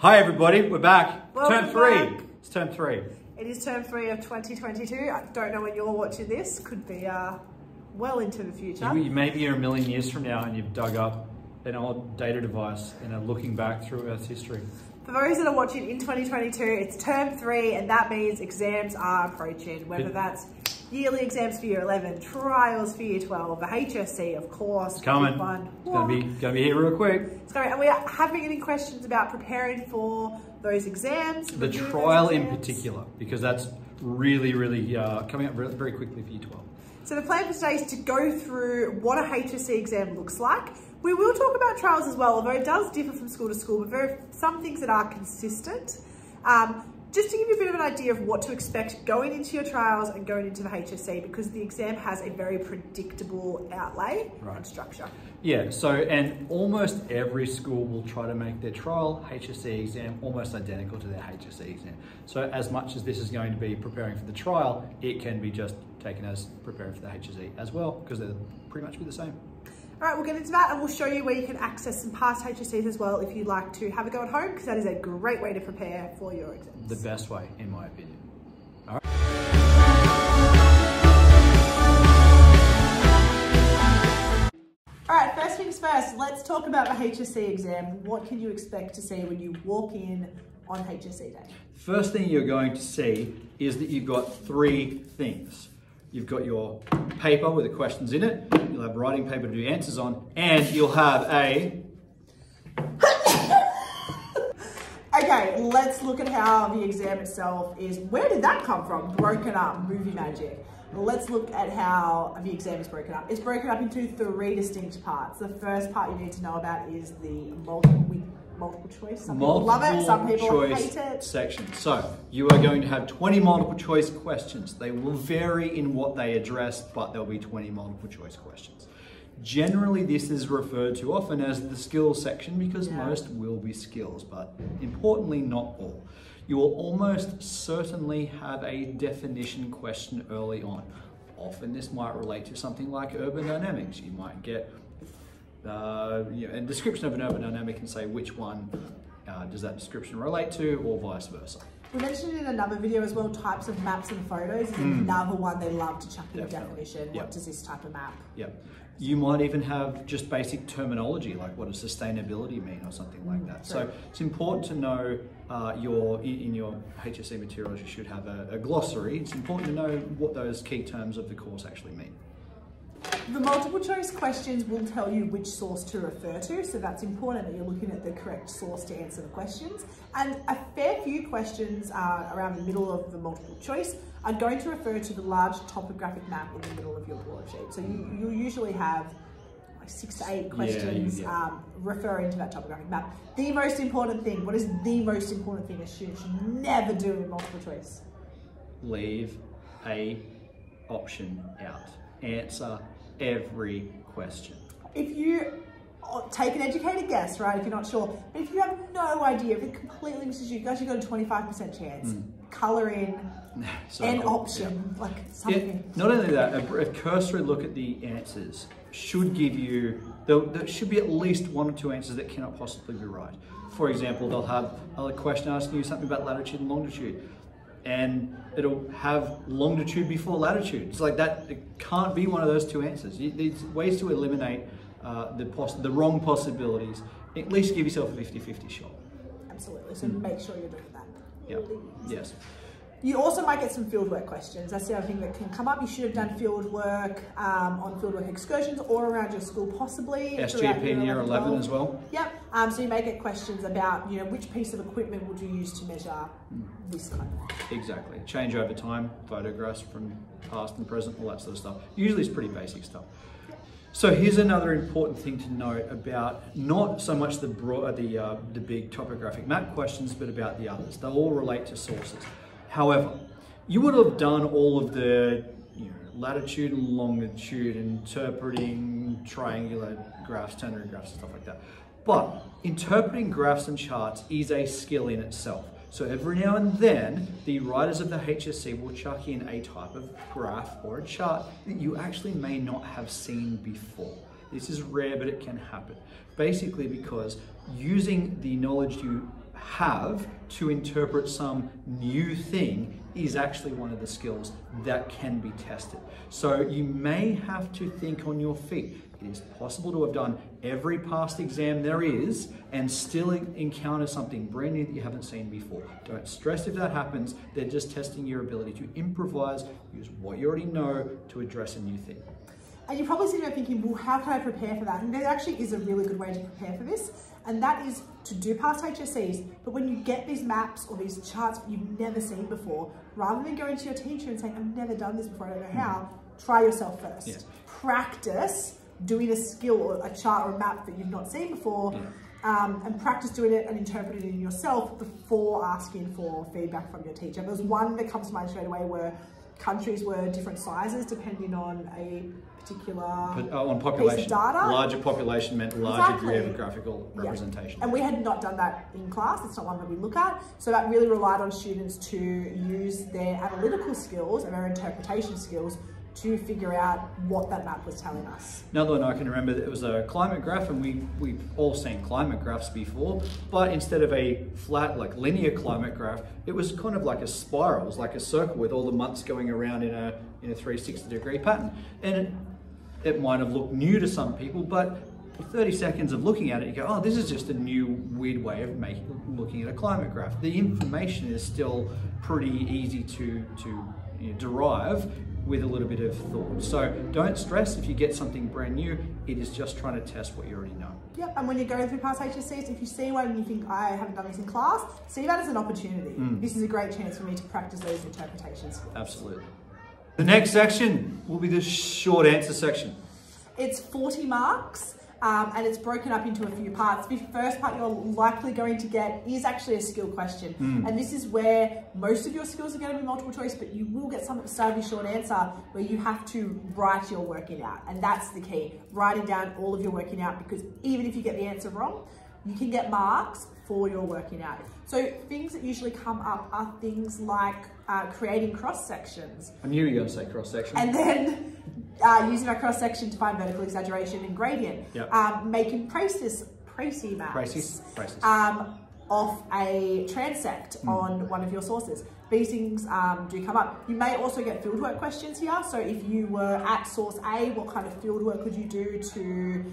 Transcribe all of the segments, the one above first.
Hi everybody, we're back. Welcome Term 3. back. It's term 3. It is term 3 of 2022. I don't know when you're watching this. Could be well into the future. Maybe you're a million years from now and you've dug up an old data device and are looking back through Earth's history. For those that are watching in 2022, it's term 3 and that means exams are approaching, whether that's yearly exams for year 11, trials for year 12, the HSC, of course. It's coming. It's going to be here real quick. It's coming. And we have been getting questions about preparing for those exams. The trial in particular, because that's really coming up very quickly for year 12. So the plan for today is to go through what a HSC exam looks like. We will talk about trials as well, although it does differ from school to school, but there are some things that are consistent. Just to give you a bit of an idea of what to expect going into your trials and going into the HSC, because the exam has a very predictable outlay and structure. Yeah, and almost every school will try to make their trial HSC exam almost identical to their HSC exam. So as much as this is going to be preparing for the trial, it can be just taken as preparing for the HSC as well, because they'll pretty much be the same. All right, we'll get into that and we'll show you where you can access some past HSCs as well if you'd like to have a go at home, because that is a great way to prepare for your exams. The best way, in my opinion. All right. All right, first things first, let's talk about the HSC exam. What can you expect to see when you walk in on HSC day? First thing you're going to see is that you've got 3 things. You've got your paper with the questions in it, you'll have writing paper to do answers on, and you'll have a... Okay, let's look at how the exam itself is. Where did that come from? Broken up, movie magic. Let's look at how the exam is broken up. It's broken up into 3 distinct parts. The first part you need to know about is the multiple choice. Some people love it, some people hate it. Section. So you are going to have 20 multiple choice questions. They will vary in what they address, but there'll be 20 multiple choice questions. Generally, this is referred to often as the skills section because most will be skills, but importantly, not all. You will almost certainly have a definition question early on. Often this might relate to something like urban dynamics. You might get a description of an urban dynamic and say which one does that description relate to, or vice versa. We mentioned in another video as well, types of maps and photos is another one they love to chuck in a definition. What does this type of map? You might even have just basic terminology, like what does sustainability mean or something like that. So it's important to know in your HSC materials, you should have a glossary. It's important to know what those key terms of the course actually mean. The multiple choice questions will tell you which source to refer to, so that's important that you're looking at the correct source to answer the questions. And a fair few questions around the middle of the multiple choice are going to refer to the large topographic map in the middle of your broadsheet. So you'll usually have like 6 to 8 questions referring to that topographic map. The most important thing, what is the most important thing a student should never do in multiple choice? Leave a option out. Answer every question. If you take an educated guess, right, if you're not sure, but if you have no idea, if it completely misses you, you've actually got a 25% chance. Colour in an option, like something. Not only that, a cursory look at the answers should give you, there should be at least 1 or 2 answers that cannot possibly be right. For example, they'll have a question asking you something about latitude and longitude, and it'll have longitude before latitude. It's like that, it can't be one of those 2 answers. There's ways to eliminate the wrong possibilities. At least give yourself a 50-50 shot. Absolutely, so make sure you're doing that. Yes. You also might get some fieldwork questions. That's the other thing that can come up. You should have done fieldwork on fieldwork excursions or around your school, possibly. SGP in year 11 as well. Yep. So you may get questions about, which piece of equipment would you use to measure this kind of thing. Exactly. Change over time, photographs from past and present, all that sort of stuff. Usually it's pretty basic stuff. So here's another important thing to note about not so much the big topographic map questions, but about the others. They'll all relate to sources. However, you would have done all of the latitude and longitude, interpreting triangular graphs, ternary graphs and stuff like that. But interpreting graphs and charts is a skill in itself. So every now and then, the writers of the HSC will chuck in a type of graph or a chart that you actually may not have seen before. This is rare, but it can happen. Basically because using the knowledge you have to interpret some new thing is actually one of the skills that can be tested. So you may have to think on your feet. It is possible to have done every past exam there is and still encounter something brand new that you haven't seen before. Don't stress if that happens. They're just testing your ability to improvise, use what you already know to address a new thing. And you're probably sitting there thinking, well, how can I prepare for that? And there actually is a really good way to prepare for this, and that is to do past HSCs. But when you get these maps or these charts that you've never seen before, rather than going to your teacher and saying, I've never done this before, I don't know how, try yourself first. Yes. Practice doing a skill or a chart or a map that you've not seen before, and practice doing it and interpreting it yourself before asking for feedback from your teacher. There's one that comes to mind straight away where countries were different sizes depending on a particular on population. piece of data. Larger population meant larger geographical representation. And we had not done that in class. It's not one that we look at. So that really relied on students to use their analytical skills and their interpretation skills to figure out what that map was telling us. Another one I can remember, it was a climate graph, and we've all seen climate graphs before, but instead of a flat, like linear climate graph, it was kind of like a spiral. It was like a circle with all the months going around in a 360-degree pattern. And it might have looked new to some people, but 30 seconds of looking at it, you go, oh, this is just a new weird way of looking at a climate graph. The information is still pretty easy to derive with a little bit of thought. So don't stress if you get something brand new. It is just trying to test what you already know. Yep, and when you're going through past HSCs, if you see one and you think, I haven't done this in class, see that as an opportunity. This is a great chance for me to practice those interpretation skills. Absolutely. The next section will be the short answer section. It's 40 marks. And it's broken up into a few parts. The first part you're likely going to get is actually a skill question. And this is where most of your skills are going to be multiple choice, but you will get some at the start of your short answer where you have to write your working out. And that's the key, writing down all of your working out, because even if you get the answer wrong, you can get marks for your working out. So things that usually come up are things like creating cross sections. I knew you were going to say cross section. And then using our cross section to find vertical exaggeration and gradient. Yep. Making précis maps off a transect on one of your sources. These things do come up. You may also get fieldwork questions here. So if you were at source A, what kind of fieldwork could you do to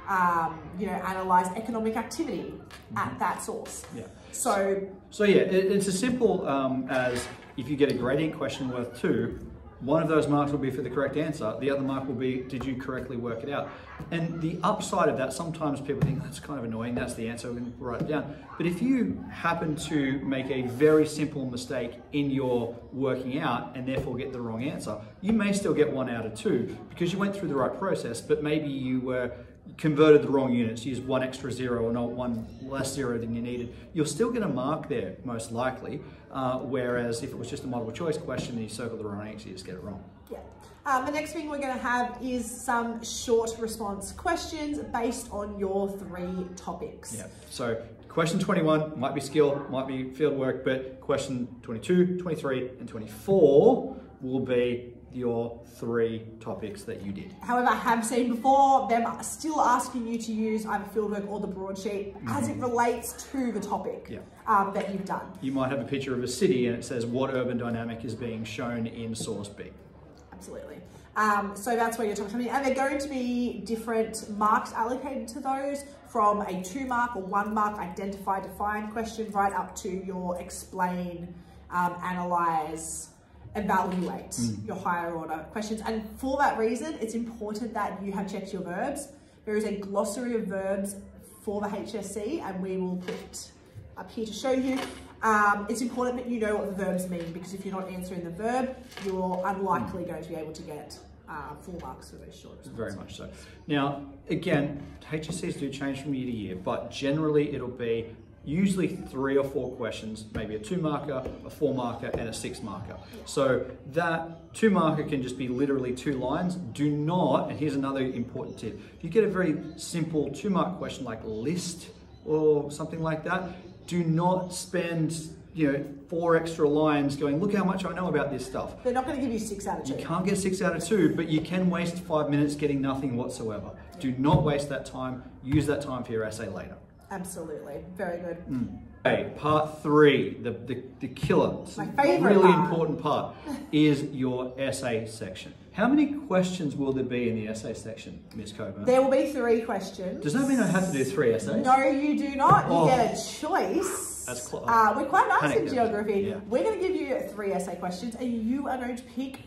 analyze economic activity at that source? Yeah. So yeah, it's as simple as if you get a gradient question worth 2, one of those marks will be for the correct answer. The other mark will be, did you correctly work it out? And the upside of that, sometimes people think, that's kind of annoying, that's the answer, we're going to write it down. But if you happen to make a very simple mistake in your working out and therefore get the wrong answer, you may still get 1 out of 2 because you went through the right process, but maybe you converted the wrong units, used 1 extra 0 or not 1 less 0 than you needed. You'll still get a mark there, most likely, whereas if it was just a multiple choice question and you circle the wrong answer, you just get it wrong. Yeah. The next thing we're going to have is some short response questions based on your 3 topics. Yeah. So question 21 might be skill, might be field work, but question 22, 23, and 24 will be your 3 topics that you did. However, I have seen before them still asking you to use either fieldwork or the broadsheet as it relates to the topic that you've done. You might have a picture of a city and it says what urban dynamic is being shown in source B. Absolutely. So that's where your topics come in. And they're going to be different marks allocated to those, from a 2 mark or 1 mark identify, define question right up to your explain, analyze, evaluate your higher order questions. And for that reason, it's important that you have checked your verbs. There is a glossary of verbs for the HSC, and we will put it up here to show you. It's important that you know what the verbs mean, because if you're not answering the verb, you're unlikely going to be able to get full marks for those short responses. Very much so. Now, again, HSCs do change from year to year, but generally it'll be usually 3 or 4 questions, maybe a 2 marker, a 4 marker, and a 6 marker. So that 2 marker can just be literally 2 lines. Do not, and here's another important tip, if you get a very simple 2 mark question like list or something like that, do not spend 4 extra lines going, look how much I know about this stuff. They're not going to give you 6 out of 2. You can't get 6 out of 2, but you can waste 5 minutes getting nothing whatsoever. Do not waste that time. Use that time for your essay later. Absolutely. Very good. Okay, part 3, the killer, my favourite really part. important part, is your essay section. How many questions will there be in the essay section, Miss Coburn? There will be 3 questions. Does that mean I have to do 3 essays? No, you do not. You Oh. get a choice. That's close. We're quite nice in geography. Yeah. We're going to give you 3 essay questions, and you are going to pick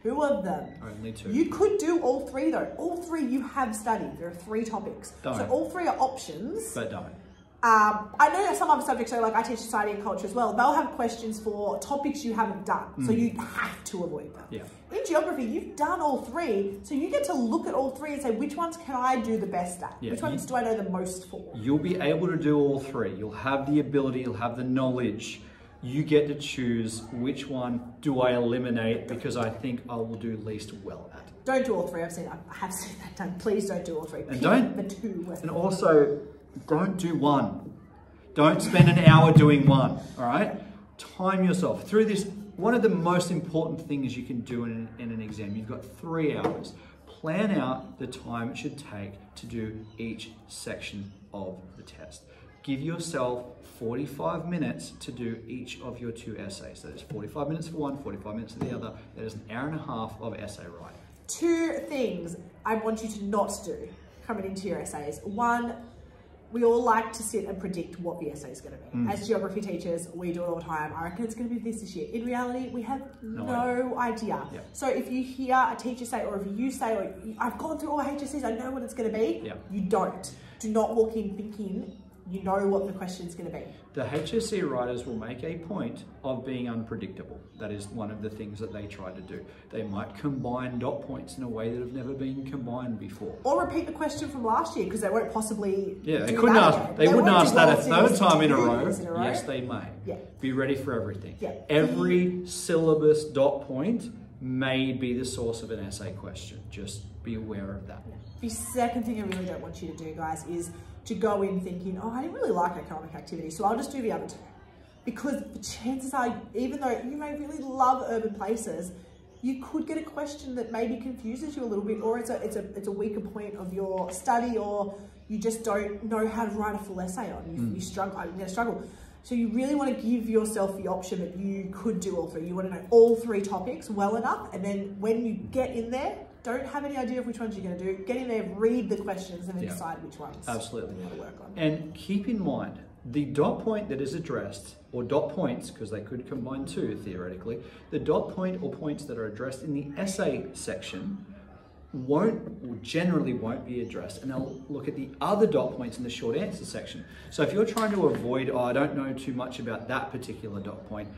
2 of them. Only 2. You could do all 3 though. All 3 you have studied. There are 3 topics. Don't. So all 3 are options. But don't. I know that some other subjects, so like I teach society and culture as well, they'll have questions for topics you haven't done. So you have to avoid them. Yeah. In geography, you've done all 3, so you get to look at all 3 and say, which ones can I do the best at? Yeah, Which ones do I know the most for? You'll be able to do all 3. You'll have the ability, you'll have the knowledge. You get to choose which one do I eliminate because I think I will do least well at. Don't do all 3. I have seen that done. Please don't do all 3. And Pick don't- the 2. And also, don't do 1. Don't spend an hour doing 1, all right? Time yourself. Through this, one of the most important things you can do in an exam, you've got 3 hours. Plan out the time it should take to do each section of the test. Give yourself 45 minutes to do each of your 2 essays. That is 45 minutes for one, 45 minutes for the other. That is an hour and a half of essay writing. 2 things I want you to not do coming into your essays. 1, we all like to sit and predict what the essay is going to be. As geography teachers, we do it all the time. I reckon it's going to be this year. In reality, we have no idea. Yeah. So if you hear a teacher say, or if you say, or, I've gone through all the HSCs, I know what it's going to be, you don't. Do not walk in thinking you know what the question's going to be. The HSC writers will make a point of being unpredictable. That is one of the things that they try to do. They might combine dot points in a way that have never been combined before. Or repeat the question from last year because they won't possibly. Yeah, they do couldn't that ask. again. They wouldn't won't ask do that well a since third time in a 2 row. years in a row. Yes, they may. Yeah. Be ready for everything. Yeah. Every syllabus dot point may be the source of an essay question. Just be aware of that. The second thing I really don't want you to do, guys, is to go in thinking, oh, I didn't really like economic activity, so I'll just do the other 2. Because the chances are, even though you may really love urban places, you could get a question that maybe confuses you a little bit, or it's a weaker point of your study, or you just don't know how to write a full essay on. You struggle. I'm going to struggle. So you really want to give yourself the option that you could do all 3. You want to know all 3 topics well enough, and then when you get in there, don't have any idea of which ones you're going to do. Get in there, read the questions, and then decide which ones Absolutely. you want to work on. And keep in mind, the dot point that is addressed, or dot points, because they could combine 2 theoretically, the dot point or points that are addressed in the essay section generally won't be addressed, and they'll look at the other dot points in the short answer section. So if you're trying to avoid, oh, I don't know too much about that particular dot point,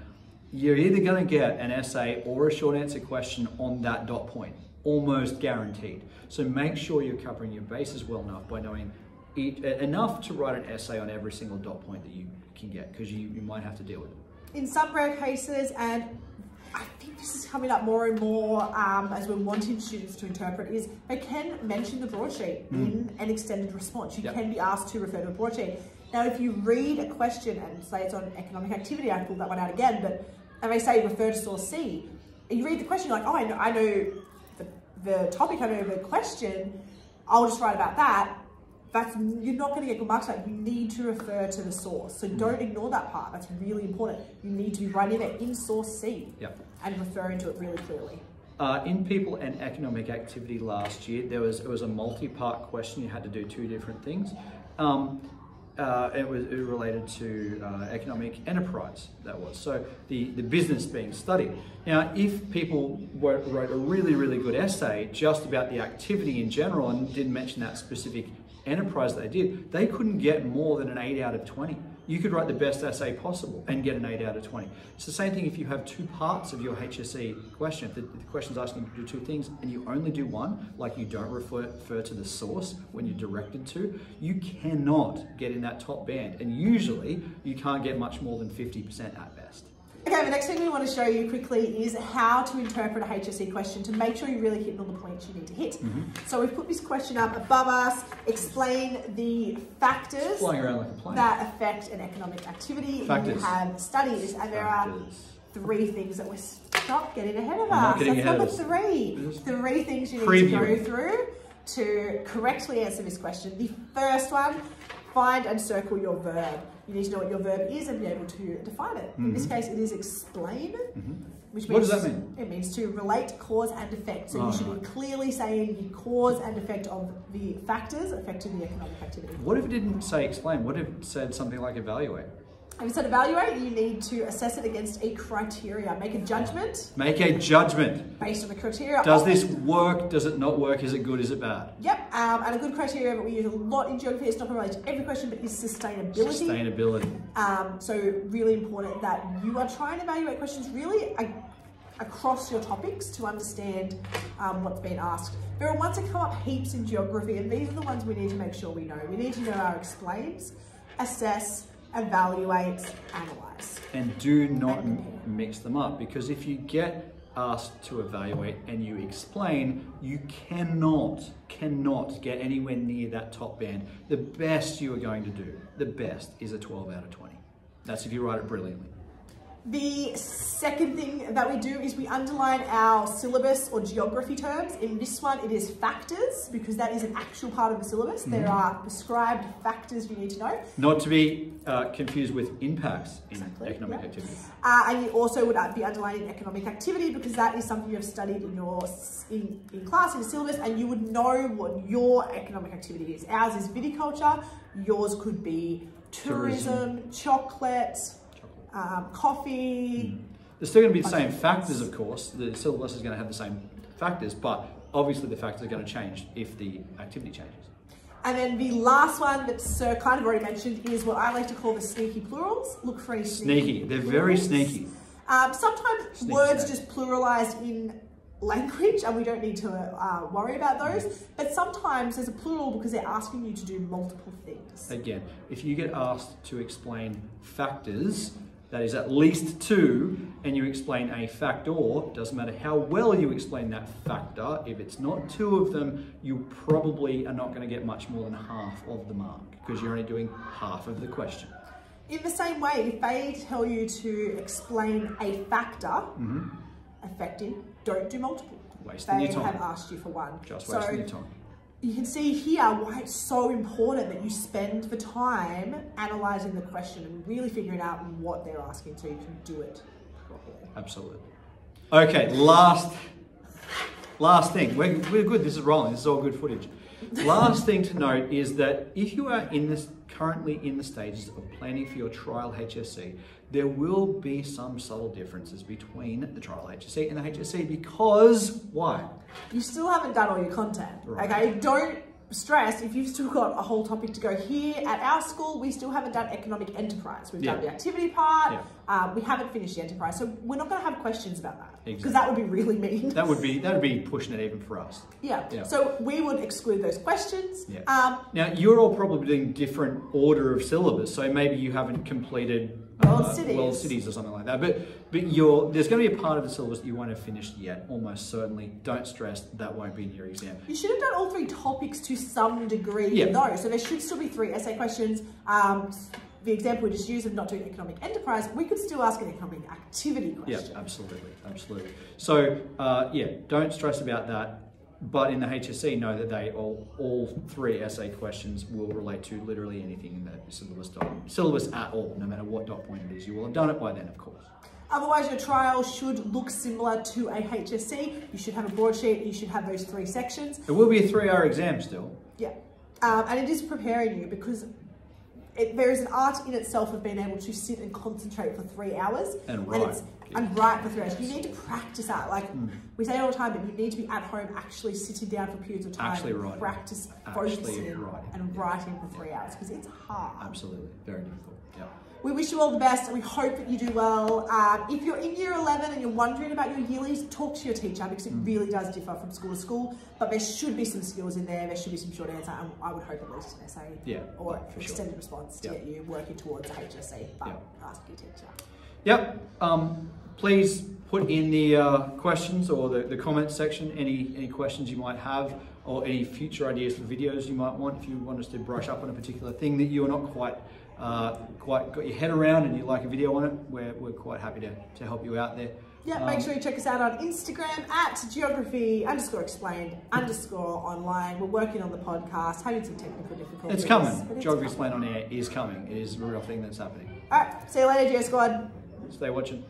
you're either going to get an essay or a short answer question on that dot point, almost guaranteed. So make sure you're covering your bases well enough by knowing enough to write an essay on every single dot point that you can get, because you might have to deal with it. In some rare cases, and I think this is coming up more and more as we're wanting students to interpret, is they can mention the broadsheet in an extended response. You can be asked to refer to a broadsheet. Now, if you read a question and say it's on economic activity, I pulled that one out again, and they say refer to source C, and you read the question, you're like, oh, I know the topic, I know the question, I'll just write about that. You're not going to get good marks at. You need to refer to the source. So don't ignore that part. That's really important. You need to be right in there in source C and referring to it really clearly. In people and economic activity last year, it was a multi-part question. You had to do 2 different things. It was related to economic enterprise, that was. So the business being studied. Now, if people wrote a really, really good essay just about the activity in general and didn't mention that specific enterprise they did, they couldn't get more than an 8 out of 20. You could write the best essay possible and get an 8 out of 20. It's the same thing if you have 2 parts of your HSC question. If the question's asking you to do 2 things and you only do 1, like you don't refer to the source when you're directed to, you cannot get in that top band. And usually you can't get much more than 50% at best. Okay, the next thing we want to show you quickly is how to interpret a HSC question to make sure you're really hitting all the points you need to hit. So we've put this question up above us. Explain the factors Flying around like a plane. that affect an economic activity. Factors. You have studies, and there are 3 things that we're stop getting ahead of not us. getting That's ahead number of us. 3. 3 things you need Preview. to go through to correctly answer this question. The first one, find and circle your verb. You need to know what your verb is and be able to define it. In this case, it is explain, which means... What does that mean? It means to relate cause and effect. So you should be clearly saying the cause and effect of the factors affecting the economic activity. What if it didn't say explain? What if it said something like evaluate? If you said evaluate, you need to assess it against a criteria. Make a judgment. Make a judgment. Based on the criteria. Does this work? Does it not work? Is it good? Is it bad? Yep. And a good criteria that we use a lot in geography, it's not going to relate to every question, but is sustainability. Sustainability. So really important that you are trying to evaluate questions really across your topics to understand what's been asked. There are ones that come up heaps in geography, and these are the ones we need to make sure we know. We need to know our explains, assess, evaluate, analyse. And do not mix them up, because if you get asked to evaluate and you explain, you cannot get anywhere near that top band. The best you are going to do, the best, is a 12 out of 20. That's if you write it brilliantly. The second thing that we do is we underline our syllabus or geography terms. In this one, it is factors, because that is an actual part of the syllabus. There are prescribed factors you need to know. Not to be confused with impacts in economic activity. And you also would be underlining economic activity, because that is something you have studied in your in class, in the syllabus, and you would know what your economic activity is. Ours is viticulture. Yours could be tourism. Chocolate. Coffee. There's still going to be the same factors, of course. The syllabus is going to have the same factors, but obviously the factors are going to change if the activity changes. And then the last one that Sir kind of already mentioned is what I like to call the sneaky plurals. Look for any sneaky. They're very sneaky. Sometimes words just pluralized in language, and we don't need to worry about those. But sometimes there's a plural because they're asking you to do multiple things. Again, if you get asked to explain factors, that is at least two, and you explain a factor, doesn't matter how well you explain that factor, if it's not two of them, you probably are not going to get much more than half of the mark, because you're only doing half of the question. In the same way, if they tell you to explain a factor affecting, don't do multiple. Wasting your time. They have asked you for one. Just wasting your time. You can see here why it's so important that you spend the time analysing the question and really figuring out what they're asking so you can do it properly. Absolutely. Okay, last thing. We're good. This is rolling. This is all good footage. Last thing to note is that if you are currently in the stages of planning for your trial HSC, there will be some subtle differences between the trial HSC and the HSC, because why? You still haven't done all your content, okay? Don't stress if you've still got a whole topic to go. Here at our school, we still haven't done economic enterprise. We've done the activity part. We haven't finished the enterprise, so we're not going to have questions about that, because that would be really mean. That would be pushing it even for us. So we would exclude those questions. Now you're all probably doing different order of syllabus, so maybe you haven't completed World Cities or something like that. But there's going to be a part of the syllabus that you won't have finished yet, almost certainly. Don't stress, that won't be in your exam. You should have done all three topics to some degree though, so there should still be 3 essay questions. The example we just used of not doing economic enterprise, we could still ask an economic activity question. Yeah, absolutely. So don't stress about that. But in the HSC, know that all 3 essay questions will relate to literally anything in the syllabus at all, no matter what dot point it is. You will have done it by then, of course. Otherwise, your trial should look similar to a HSC. You should have a broadsheet, you should have those 3 sections. It will be a 3-hour exam still. Yeah, and it is preparing you, because there is an art in itself of being able to sit and concentrate for 3 hours. And write. And write for 3 hours. You need to practice that. Like we say it all the time, but you need to be at home actually sitting down for periods of time and practice focusing and writing for 3 hours, because it's hard. Absolutely, very difficult. Yeah. We wish you all the best, and we hope that you do well. If you're in year 11 and you're wondering about your yearlies, talk to your teacher, because it really does differ from school to school. But there should be some skills in there. There should be some short answer, and I would hope at least an essay or extended response to get you working towards a HSC. But ask your teacher. Please put in the questions or the comments section any questions you might have, or any future ideas for videos you might want. If you want us to brush up on a particular thing that you're not quite got your head around and you'd like a video on it, we're quite happy to help you out there. Yeah, make sure you check us out on Instagram at geography_explained_online. We're working on the podcast, having some technical difficulties. It's coming. Geography Explained on Air is coming. It is a real thing that's happening. All right, see you later, Geo Squad. Stay watching.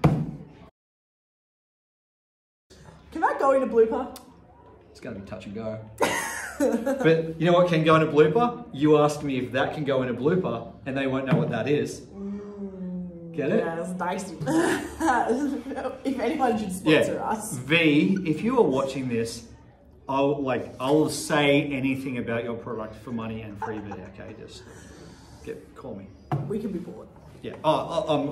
Can that go in a blooper? It's going to be touch and go. But you know what can go in a blooper? You asked me if that can go in a blooper, and they won't know what that is. Get it? Yeah, it's dicey. If anyone should sponsor us. V, if you are watching this, I'll say anything about your product for money and freebie. Okay, just call me. We can be bought. Yeah. Oh, I'm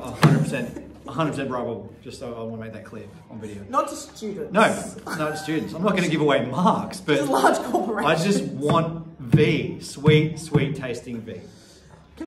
100% bribable. Just so I want to make that clear on video. Not to students. No, not to students. I'm not going to give away marks, but just large corporations. I just want V, sweet tasting V.